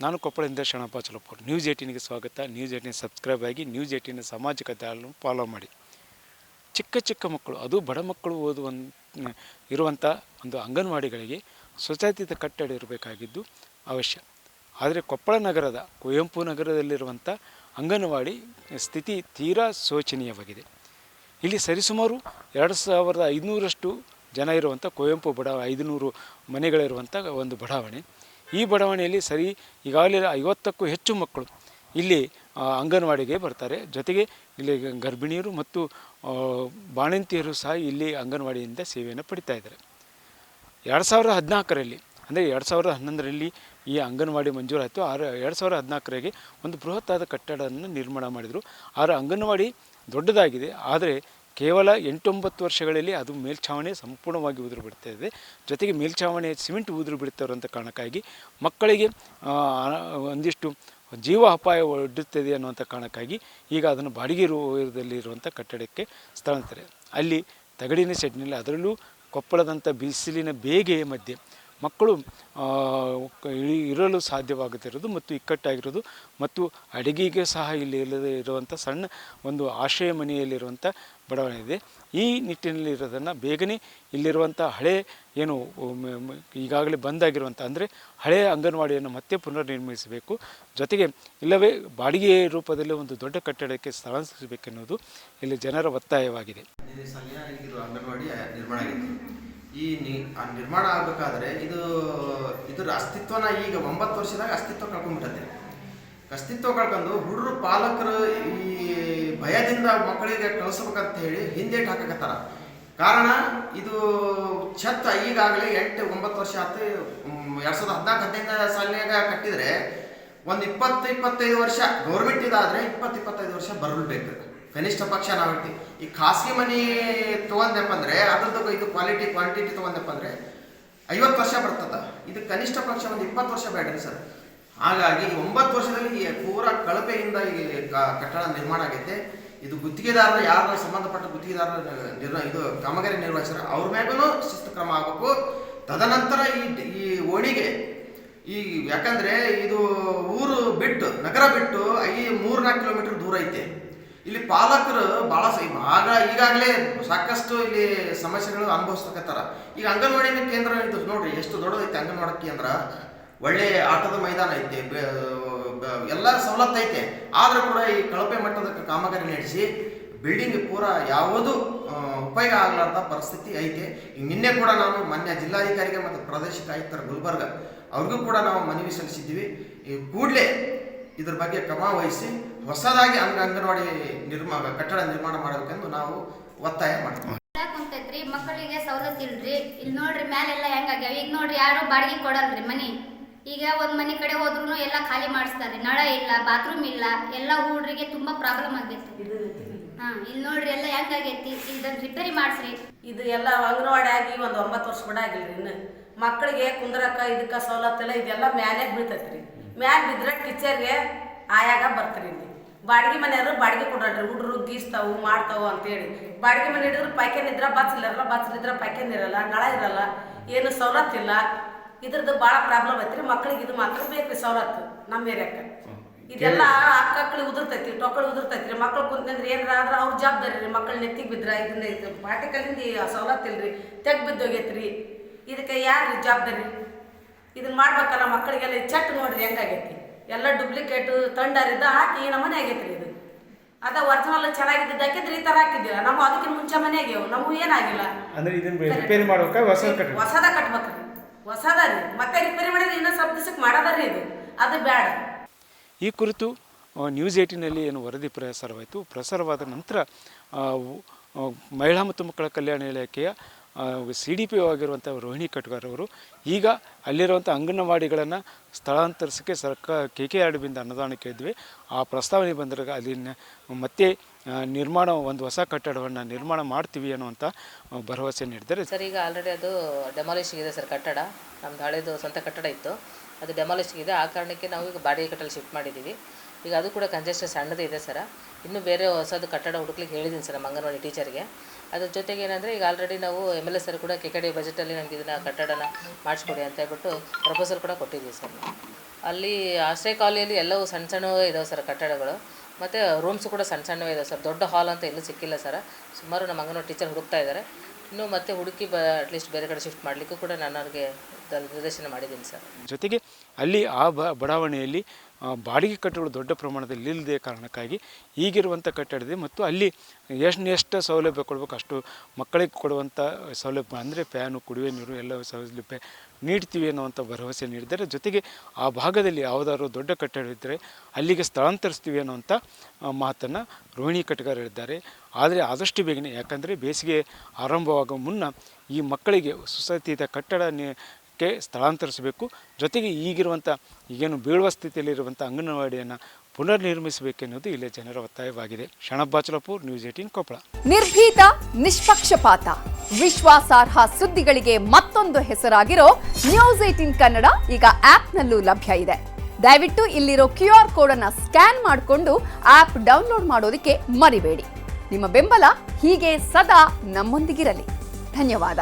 ನಾನು ಕೊಪ್ಪಳದಿಂದ ಶರಣಪ್ಪ ಚಲಪುರ. ನ್ಯೂಸ್ 18ಗೆ ಸ್ವಾಗತ. News 18 subscribe ಆಗಿ ನ್ಯೂಸ್ 18 ಸಾಮಾಜಿಕ ಜಾಲವನ್ನು ಫಾಲೋ ಮಾಡಿ. ಚಿಕ್ಕ ಚಿಕ್ಕ ಮಕ್ಕಳು, ಅದು ಬಡ ಮಕ್ಕಳು ಇರುವಂಥ ಒಂದು ಅಂಗನವಾಡಿಗಳಿಗೆ ಸ್ವಚ್ಛತೆಯ ಕಟ್ಟಡ ಇರಬೇಕಾಗಿದ್ದು ಅವಶ್ಯ. ಆದರೆ ಕೊಪ್ಪಳ ನಗರದ ಕುವೆಂಪು ನಗರದಲ್ಲಿರುವಂಥ ಅಂಗನವಾಡಿ ಸ್ಥಿತಿ ತೀರಾ ಶೋಚನೀಯವಾಗಿದೆ. ಇಲ್ಲಿ ಸರಿಸುಮಾರು 2500ರಷ್ಟು ಜನ ಇರುವಂಥ ಕುವೆಂಪು 500 ಮನೆಗಳಿರುವಂಥ ಒಂದು ಬಡಾವಣೆ. ಈ ಬಡಾವಣೆಯಲ್ಲಿ ಈಗಾಗಲೇ 50ಕ್ಕೂ ಹೆಚ್ಚು ಮಕ್ಕಳು ಇಲ್ಲಿ ಅಂಗನವಾಡಿಗೆ ಬರ್ತಾರೆ. ಜೊತೆಗೆ ಇಲ್ಲಿ ಗರ್ಭಿಣಿಯರು ಮತ್ತು ಬಾಣಂತಿಯರು ಸಹ ಇಲ್ಲಿ ಅಂಗನವಾಡಿಯಿಂದ ಸೇವೆಯನ್ನು ಪಡಿತಾ ಇದ್ದಾರೆ. 2014ರಲ್ಲಿ ಅಂದರೆ 2011ರಲ್ಲಿ ಈ ಅಂಗನವಾಡಿ ಮಂಜೂರಾಯಿತು. 2014ರಿಗೆ ಒಂದು ಬೃಹತ್ತಾದ ಕಟ್ಟಡವನ್ನು ನಿರ್ಮಾಣ ಮಾಡಿದರು. ಆದರೆ ಅಂಗನವಾಡಿ ದೊಡ್ಡದಾಗಿದೆ, ಆದರೆ ಕೇವಲ 8-9 ವರ್ಷಗಳಲ್ಲಿ ಅದು ಮೇಲ್ಛಾವಣಿ ಸಂಪೂರ್ಣವಾಗಿ ಉದುರು ಬಿಡ್ತಾ ಇದೆ. ಜೊತೆಗೆ ಮೇಲ್ಛಾವಣಿ ಸಿಮೆಂಟ್ ಉದುರು ಬಿಡ್ತಾರಂಥ ಕಾರಣಕ್ಕಾಗಿ ಮಕ್ಕಳಿಗೆ ಒಂದಿಷ್ಟು ಜೀವ ಅಪಾಯ ಒಡ್ಡುತ್ತದೆ ಅನ್ನುವಂಥ ಕಾರಣಕ್ಕಾಗಿ ಈಗ ಅದನ್ನು ಬಾಡಿಗೆ ರೂಪದಲ್ಲಿರುವಂಥ ಕಟ್ಟಡಕ್ಕೆ ಸ್ಥಳಾಂತರ. ಅಲ್ಲಿ ತಗಡಿನ ಸೆಡ್ನಲ್ಲಿ, ಅದರಲ್ಲೂ ಕೊಪ್ಪಳದಂಥ ಬಿಸಿಲಿನ ಬೇಗೆಯ ಮಧ್ಯೆ ಮಕ್ಕಳು ಇರಲು ಸಾಧ್ಯವಾಗುತ್ತಿರೋದು ಮತ್ತು ಇಕ್ಕಟ್ಟಾಗಿರೋದು ಮತ್ತು ಅಡುಗೆಗೆ ಸಹ ಇಲ್ಲಿ ಇಲ್ಲದೆ ಇರುವಂಥ ಸಣ್ಣ ಒಂದು ಆಶ್ರಯ ಮನೆಯಲ್ಲಿರುವಂಥ ಬಡಾವಣೆ ಇದೆ. ಈ ನಿಟ್ಟಿನಲ್ಲಿ ಇರೋದನ್ನು ಬೇಗನೆ ಇಲ್ಲಿರುವಂಥ ಈಗಾಗಲೇ ಬಂದಾಗಿರುವಂಥ ಅಂದರೆ ಹಳೆಯ ಅಂಗನವಾಡಿಯನ್ನು ಮತ್ತೆ ಪುನರ್ ನಿರ್ಮಿಸಬೇಕು. ಜೊತೆಗೆ ಇಲ್ಲವೇ ಬಾಡಿಗೆ ರೂಪದಲ್ಲಿ ಒಂದು ದೊಡ್ಡ ಕಟ್ಟಡಕ್ಕೆ ಸ್ಥಳಾಂತರಿಸಬೇಕೆನ್ನುವುದು ಇಲ್ಲಿ ಜನರ ಒತ್ತಾಯವಾಗಿದೆ. ಅಂಗನವಾಡಿ ನಿರ್ಮಾಣ ಆಗಿದೆ. ಈ ನಿರ್ಮಾಣ ಆಗಬೇಕಾದ್ರೆ ಇದರ ಅಸ್ತಿತ್ವನ ಈಗ 9 ವರ್ಷದಾಗ ಅಸ್ತಿತ್ವ ಕಳ್ಕೊಂಡ್ಬಿಟ್ಟದೆ. ಅಸ್ತಿತ್ವ ಕಳ್ಕೊಂಡು ಹುಡುಗರು ಪಾಲಕರು ಈ ಭಯದಿಂದ ಮಕ್ಕಳಿಗೆ ಕಳಿಸ್ಬೇಕಂತ ಹೇಳಿ ಹಿಂದೇಟು ಹಾಕಕತ್ತಾರ. ಕಾರಣ ಇದು ಛತ್ ಈಗಾಗಲೇ 8-9 ವರ್ಷ ಆಯ್ತು. 2014-15 ಸಾಲಿನಾಗ ಕಟ್ಟಿದರೆ ಒಂದು 20-25 ವರ್ಷ ಗೌರ್ಮೆಂಟ್ ಇದಾದರೆ 20-25 ವರ್ಷ ಬರಲ್ಬೇಕು ಕನಿಷ್ಠ ಪಕ್ಷ. ನಾವು ಹೇಳ್ತೀವಿ ಈ ಖಾಸಗಿ ಮನೆ ತೊಗೊಂಡಪ್ಪ ಅಂದರೆ ಅದ್ರದ್ದು ಇದು ಕ್ವಾಂಟಿಟಿ ತೊಗೊಂಡಪ್ಪ ಅಂದರೆ 50 ವರ್ಷ ಬರ್ತದೆ. ಇದು ಕನಿಷ್ಠ ಪಕ್ಷ ಒಂದು 20 ವರ್ಷ ಬೇಡ್ರಿ ಸರ್. ಹಾಗಾಗಿ 9 ವರ್ಷದಲ್ಲಿ ಪೂರ ಕಳಪೆಯಿಂದ ಈ ಕಟ್ಟಡ ನಿರ್ಮಾಣ ಆಗೈತೆ. ಇದು ಗುತ್ತಿಗೆದಾರರು, ಯಾರು ಸಂಬಂಧಪಟ್ಟ ಗುತ್ತಿಗೆದಾರರು ಇದು ಕಾಮಗಾರಿ ನಿರ್ವಹಿಸ್ತಾರೆ ಅವ್ರ ಮ್ಯಾಗೂ ಶಿಸ್ತು ಕ್ರಮ ಆಗಬೇಕು. ತದನಂತರ ಈ ಓಣಿಗೆ ಯಾಕಂದರೆ ಇದು ಊರು ಬಿಟ್ಟು, ನಗರ ಬಿಟ್ಟು 3-4 ಕಿಲೋಮೀಟರ್ ದೂರ ಐತೆ. ಇಲ್ಲಿ ಪಾಲಕರು ಭಾಳ ಈಗಾಗಲೇ ಸಾಕಷ್ಟು ಇಲ್ಲಿ ಸಮಸ್ಯೆಗಳು ಅನುಭವಿಸ್ತಕ್ಕತ್ತಾರ. ಈಗ ಅಂಗನವಾಡಿ ಕೇಂದ್ರ ಇದು ನೋಡ್ರಿ ಎಷ್ಟು ದೊಡ್ಡದೈತೆ. ಅಂಗನವಾಡಿ ಕೇಂದ್ರ ಒಳ್ಳೆ ಆಟದ ಮೈದಾನ ಐತೆ, ಎಲ್ಲ ಸವಲತ್ತು ಐತೆ. ಆದರೂ ಕೂಡ ಈ ಕಳಪೆ ಮಟ್ಟದ ಕಾಮಗಾರಿ ನಡೆಸಿ ಬಿಲ್ಡಿಂಗ್ ಪೂರ ಯಾವುದು ಉಪಯೋಗ ಆಗಲಾರ್ದ ಪರಿಸ್ಥಿತಿ ಐತೆ. ನಿನ್ನೆ ಕೂಡ ನಾವು ಮಾನ್ಯ ಜಿಲ್ಲಾಧಿಕಾರಿಗೆ ಮತ್ತು ಪ್ರಾದೇಶಿಕ ಆಯುಕ್ತರ ಗುಲ್ಬರ್ಗ ಅವ್ರಿಗೂ ಕೂಡ ನಾವು ಮನವಿ ಸಲ್ಲಿಸಿದ್ದೀವಿ. ಈ ಕೂಡಲೇ ಇದ್ರ ಬಗ್ಗೆ ಕ್ರಮ ವಹಿಸಿ ಹೊಸದಾಗಿ ಅಂಗನವಾಡಿ ಕಟ್ಟಡ ನಿರ್ಮಾಣ ಮಾಡಬೇಕೆಂದು ನಾವು ಒತ್ತಾಯ ಮಾಡ್ತೀವಿ. ಕುಂತೈತ್ರಿ, ಮಕ್ಕಳಿಗೆ ಸವಲತ್ತು ಇಲ್ರಿ. ಇಲ್ಲಿ ನೋಡ್ರಿ ಮ್ಯಾಲೆಲ್ಲ ಹೆಂಗಾಗ್ಯಾವ. ಈಗ ನೋಡ್ರಿ ಯಾರು ಬಾಡಿಗೆ ಕೊಡಲ್ರಿ ಮನಿ. ಈಗ ಒಂದ್ ಮನಿ ಕಡೆ ಹೋದ್ರು ಎಲ್ಲ ಖಾಲಿ ಮಾಡಿಸ್ತಾರ್ರಿ. ನಳ ಇಲ್ಲ, ಬಾತ್ರೂಮ್ ಇಲ್ಲ, ಎಲ್ಲ ಹುಡ್ರಿಗೆ ತುಂಬಾ ಪ್ರಾಬ್ಲಮ್ ಆಗೈತಿ. ಇಲ್ಲಿ ನೋಡ್ರಿ ಎಲ್ಲ ಹೆಂಗಾಗೈತಿ. ಇದನ್ನ ರಿಪೇರಿ ಮಾಡಿಸ್ರಿ. ಇದು ಎಲ್ಲ ಅಂಗನವಾಡಿ ಆಗಿ ಒಂದು 9 ವರ್ಷ ಕೂಡ ಆಗಿಲ್ರಿ. ಇನ್ನು ಮಕ್ಕಳಿಗೆ ಕುಂದ್ರಕ್ಕ ಇದಕ್ಕ ಸವಲತ್ತೆಲ್ಲ ಇದೆಲ್ಲ ಮ್ಯಾಲೆ ಬೀಳ್ತೈತ್ರಿ. ಮ್ಯಾಲೆ ಬಿದ್ರೆ ಟೀಚರ್ಗೆ ಆಯಾಗ ಬರ್ತಾರೆ. ಇಲ್ಲಿ ಬಾಡಿಗೆ ಮನೆಯವರು ಬಾಡಿಗೆ ಕೊಡ್ರಿ. ಹುಡ್ರು ಗೀಸ್ತಾವು ಮಾಡ್ತಾವು ಅಂತೇಳಿ ಬಾಡಿಗೆ ಮನೆ ಹಿಡಿದ್ರೆ ಪೈಕೇನ್ ಇದ್ರ ಬಚ್ಚಲಿರಲ್ಲ, ಬಚ್ಚಲಿದ್ರೆ ಪೈಕೇನ್ ಇರಲ್ಲ, ನಳ ಇರಲ್ಲ, ಏನು ಸವಲತ್ತಿಲ್ಲ. ಇದ್ರದ್ದು ಭಾಳ ಪ್ರಾಬ್ಲಮ್ ಐತ್ರಿ. ಮಕ್ಕಳಿಗೆ ಇದು ಮಾತ್ರ ಬೇಕ್ರಿ ಸವಲತ್ತು ನಮ್ಮ ಏರಿಯಾಕ್ಕೆ. ಇದೆಲ್ಲ ಅಕ್ಕಳಿಗೆ ಉದುರ್ತೈತಿ, ಟೊಕ್ಕಳು ಉದುರ್ತೈತ್ರಿ. ಮಕ್ಳು ಕುಂತಂದ್ರೆ ಏನಾರ ಆದ್ರೆ ಅವ್ರ ಜವಾಬ್ದಾರಿ ರೀ. ಮಕ್ಕಳು ನೆತ್ತಿಗೆ ಬಿದ್ರೆ ಇದು ಪಾಟಿಕಲ್ಲಿಂದ ಸವಲತ್ತು ಇಲ್ರಿ, ತೆಗ್ ಬಿದ್ದೋಗೈತ್ರಿ. ಇದಕ್ಕೆ ಯಾರು ಜವಾಬ್ದಾರಿ? ಇದನ್ನ ಮಾಡ್ಬೇಕಲ್ಲ ಮಕ್ಕಳಿಗೆಲ್ಲ. ಚಟ್ ನೋಡ್ರಿ ಹೆಂಗಾಗೈತಿ. ಎಲ್ಲ ಡೂಪ್ಲಿಕೇಟು ತಂಡರಿದ್ದ ಹಾಕಿ ನಮ್ಮನೆ ಆಗೈತ್ರಿ. ಇದು ಒರಿಜಿನಲ್ ಚೆನ್ನಾಗಿದ್ದ ಹಾಕಿದ್ರೆ ಈ ಥರ ಹಾಕಿದ್ದೀರ. ನಾವು ಅದಕ್ಕಿಂತ ಮುಂಚೆ ಮನೆ ಆಗ್ಯಾವ, ನಮಗೂ ಏನಾಗಿಲ್ಲ. ಹೊಸದ ಕಟ್ಬೇಕ್ರಿ, ಹೊಸದ ರೀ. ಮತ್ತೆ ರಿಪೇರಿ ಮಾಡಿದ್ರೆ ಇನ್ನೊಂದು ಸ್ವಲ್ಪ ದಿವಸಕ್ಕೆ ಮಾಡೋದ್ರಿ. ಅದು ಬೇಡ. ಈ ಕುರಿತು ನ್ಯೂಸ್ 18ನಲ್ಲಿ ಏನು ವರದಿ ಪ್ರಸಾರವಾಯಿತು. ಪ್ರಸಾರವಾದ ನಂತರ ಮಹಿಳಾ ಮತ್ತು ಮಕ್ಕಳ ಕಲ್ಯಾಣ ಇಲಾಖೆಯ CDPO ಆಗಿರುವಂಥ ರೋಹಿಣಿ ಕಟ್ಗಾರ್ ಅವರು ಈಗ ಅಲ್ಲಿರುವಂಥ ಅಂಗನವಾಡಿಗಳನ್ನು ಸ್ಥಳಾಂತರಿಸೋಕ್ಕೆ KKRDBಯಿಂದ ಅನುದಾನ ಕೇಳಿದ್ವಿ. ಆ ಪ್ರಸ್ತಾವನೆ ಬಂದಾಗ ಅಲ್ಲಿನ ಮತ್ತೆ ಒಂದು ಹೊಸ ಕಟ್ಟಡವನ್ನು ನಿರ್ಮಾಣ ಮಾಡ್ತೀವಿ ಅನ್ನುವಂಥ ಭರವಸೆ ನೀಡಿದ್ದಾರೆ ಸರ್. ಈಗ ಆಲ್ರೆಡಿ ಅದು ಡೆಮಾಲಿಷ್ ಇದೆ ಸರ್. ಕಟ್ಟಡ ನಮ್ದು ಹಳೇದು ಸ್ವಂತ ಕಟ್ಟಡ ಇತ್ತು, ಅದು ಡೆಮಾಲಿಷ್ ಇದೆ. ಆ ಕಾರಣಕ್ಕೆ ನಾವು ಈಗ ಬಾಡಿಗೆ ಕಟ್ಟಲು ಶಿಫ್ಟ್ ಮಾಡಿದ್ದೀವಿ. ಈಗ ಅದು ಕೂಡ ಕಂಜೆಸ್ಟೆಡ್ ಸಣ್ಣದೇ ಇದೆ ಸರ್. ಇನ್ನೂ ಬೇರೆ ಹೊಸದು ಕಟ್ಟಡ ಹುಡುಕ್ಲಿಕ್ಕೆ ಹೇಳಿದ್ದೀನಿ ಸರ್ ನಮ್ಮ ಅಂಗನವಾಡಿ ಟೀಚರ್ಗೆ. ಅದ್ರ ಜೊತೆಗೆ ಏನಂದರೆ ಈಗ ಆಲ್ರೆಡಿ ನಾವು MLA ಸರ್ ಕೂಡ KKD ಬಜೆಟಲ್ಲಿ ನನಗೆ ಇದನ್ನು ಕಟ್ಟಡನ ಮಾಡಿಸ್ಕೊಡಿ ಅಂತ ಹೇಳ್ಬಿಟ್ಟು ಪ್ರಪೋಸಲ್ ಕೂಡ ಕೊಟ್ಟಿದ್ದೀವಿ ಸರ್. ಅಲ್ಲಿ ಆಶ್ರಯ ಕಾಲೋನಿಯಲ್ಲಿ ಎಲ್ಲವೂ ಸಣ್ಣ ಸಣ್ಣವೇ ಇದಾವೆ ಸರ್ ಕಟ್ಟಡಗಳು, ಮತ್ತು ರೂಮ್ಸ್ ಕೂಡ ಸಣ್ಣ ಸಣ್ಣವೇ ಇದಾವೆ ಸರ್. ದೊಡ್ಡ ಹಾಲ್ ಅಂತ ಎಲ್ಲೂ ಸಿಕ್ಕಿಲ್ಲ ಸರ್. ಸುಮಾರು ನಮ್ಮ ಅಂಗನವಾಡಿ ಟೀಚರ್ ಹುಡುಕ್ತಾ ಇದ್ದಾರೆ. ಇನ್ನೂ ಮತ್ತೆ ಹುಡುಕಿ ಅಟ್ಲೀಸ್ಟ್ ಬೇರೆ ಕಡೆ ಶಿಫ್ಟ್ ಮಾಡಲಿಕ್ಕೂ ಕೂಡ ನಾನು ಅವ್ರಿಗೆ ನಿರ್ದೇಶನ ಮಾಡಿದ್ದೀನಿ ಸರ್. ಜೊತೆಗೆ ಅಲ್ಲಿ ಆ ಬಡಾವಣೆಯಲ್ಲಿ ಬಾಡಿಗೆ ಕಟ್ಟಡಗಳು ದೊಡ್ಡ ಪ್ರಮಾಣದಲ್ಲಿ ಇಲ್ಲದೆ ಕಾರಣಕ್ಕಾಗಿ ಈಗಿರುವಂಥ ಕಟ್ಟಡದೆ ಮತ್ತು ಅಲ್ಲಿ ಎಷ್ಟು ಸೌಲಭ್ಯ ಕೊಡಬೇಕು ಅಷ್ಟು ಮಕ್ಕಳಿಗೆ ಕೊಡುವಂಥ ಸೌಲಭ್ಯ ಅಂದರೆ ಫ್ಯಾನು, ಕುಡಿಯುವ ನೀರು ಎಲ್ಲ ಸೌಲಭ್ಯ ನೀಡ್ತೀವಿ ಅನ್ನುವಂಥ ಭರವಸೆ ನೀಡಿದ್ದಾರೆ. ಜೊತೆಗೆ ಆ ಭಾಗದಲ್ಲಿ ಯಾವುದಾದ್ರು ದೊಡ್ಡ ಕಟ್ಟಡ ಇದ್ದರೆ ಅಲ್ಲಿಗೆ ಸ್ಥಳಾಂತರಿಸ್ತೀವಿ ಅನ್ನುವಂಥ ಮಾತನ್ನು ರೋಹಿಣಿ ಕಟ್ಗಾರ್ ಹೇಳಿದ್ದಾರೆ. ಆದರೆ ಆದಷ್ಟು ಬೇಗನೆ, ಯಾಕಂದರೆ ಬೇಸಿಗೆ ಆರಂಭವಾಗುವ ಮುನ್ನ ಈ ಮಕ್ಕಳಿಗೆ ಸುಸಜ್ಜಿತ ಕಟ್ಟಡಕ್ಕೆ ಸ್ಥಳಾಂತರಿಸಬೇಕು. ಜೊತೆಗೆ ಈಗೇನು ಬೀಳುವ ಸ್ಥಿತಿಯಲ್ಲಿರುವಂಥ ಅಂಗನವಾಡಿಯನ್ನು ಪುನರ್ ನಿರ್ಮಿಸಬೇಕೆನ್ನುವುದು ಇಲ್ಲಿಯ ಜನರ ಒತ್ತಾಯವಾಗಿದೆ. ಶರಣಪ್ಪ ಬಾಚಲಪುರ್, ನ್ಯೂಸ್ 18 ಕೊಪ್ಪಳ. ನಿರ್ಭೀತ, ನಿಷ್ಪಕ್ಷಪಾತ, ವಿಶ್ವಾಸಾರ್ಹ ಸುದ್ದಿಗಳಿಗೆ ಮತ್ತೊಂದು ಹೆಸರಾಗಿರೋ ನ್ಯೂಸ್ 18 ಕನ್ನಡ ಈಗ ಆಪ್ನಲ್ಲೂ ಲಭ್ಯ ಇದೆ. ದಯವಿಟ್ಟು ಇಲ್ಲಿರೋ QR ಕೋಡ್ ಅನ್ನು ಸ್ಕ್ಯಾನ್ ಮಾಡಿಕೊಂಡು ಆಪ್ ಡೌನ್ಲೋಡ್ ಮಾಡೋದಕ್ಕೆ ಮರಿಬೇಡಿ. ನಿಮ್ಮ ಬೆಂಬಲ ಹೀಗೆ ಸದಾ ನಮ್ಮೊಂದಿಗಿರಲಿ. ಧನ್ಯವಾದ.